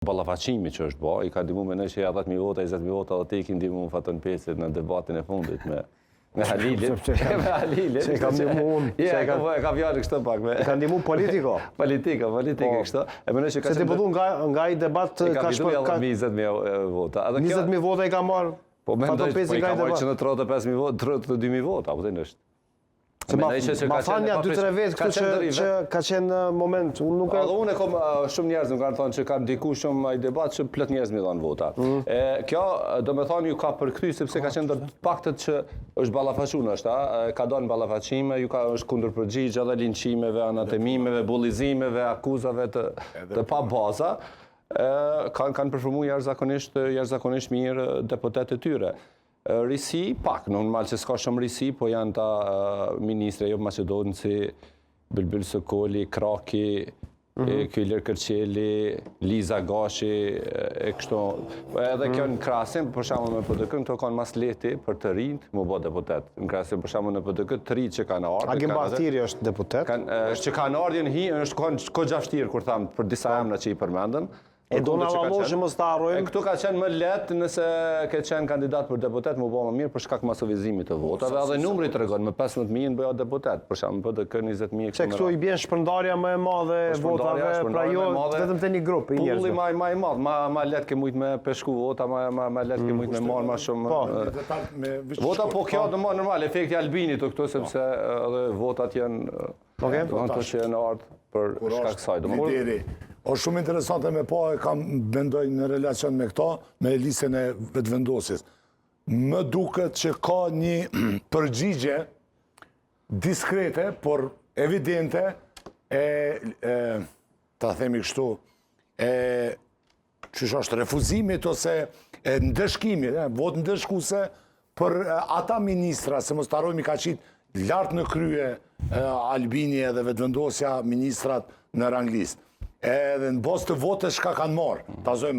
Ballafaqimi që është bërë, i ka ndihmuar me ne që ja 10.000 vota, 20.000 vota, dhe te i ndihmuar Fatën Pecit në debatin e fundit me Halilin. Me Halilin. Që ka ndihmuar. Ka fjalë kështu pak me. Ka ndihmuar politiko. Politike kështu. E mendoj që ka se deputu nga ai debat ka shpër 20.000 vota. 20.000 vota i ka marrë. Po mendoj Peci i ka nga marrë që në 35.000 vota, 32.000 vota, apo thënë është. Ma thanë ja 2-3 vetë këtu që ka qenë moment, unë nuk e... Unë e kom shumë njerëz më kanë thonë që ka ndiku shumë ai debat që plot njerëz mi dhanë vota. Kjo do me thonë ju ka përkthy sepse ka qenë paktët që është ballafaqun është, ka dhënë ballafaqime, ju ka është kundër përgjigje edhe linçimeve, anatemimeve, bullizimeve, akuzave të pa baza. Kanë performuar jashtëzakonisht mirë deputetët e tyre. Risi, pak, normal që s'ka shumë risi, po janë ta ministre jo Macedonci, Bilbil Sokoli, Kraki, Kyler Kërqeli, Liza Gashi, e kështu. Edhe kjo në krasim, për shembull me PDK, këto kanë mas lehti për të rinjt, më bë deputet. Në krasim për shembull në PDK, të rinjt që kanë ardhur. Agim Bahtiri është deputet. Që kanë ardhur është kogja vështirë kur tham për disa emra që i përmendën. E do në avaloshë mos të harrojmë. Këtu ka qenë më letë nëse ke qenë kandidat për deputet më bëma mirë për shkak masovizimit të votave, edhe numri të regon, me 15.000 bëja deputet, për shkak për të kë 20.000. Që këtu i bjen shpërndarja më e madhe votave, pra jo vetëm të një grup i njerëzve. Pulli më i madh, ma letë ke mujt me peshku vota, ma letë ke mujt me marrë ma shumë. Vota po kjo do më normal, efekti Albinit këtu sepse edhe votat janë ato që janë ardhur për shkak kësaj. Është shumë interesante me pa e kam mendoj në relacion me këta, me listën e vetëvendosis. Më duket që ka një përgjigje diskrete, por evidente, ta themi kështu, që është refuzimit ose ndëshkimit, vot ndëshkuse për ata ministra, se mos të harrojmë i ka qitë lartë në krye Albini edhe vetëvendosja ministrat në rang listë. Edhe në bos të votës shka kanë marë, ta zojmë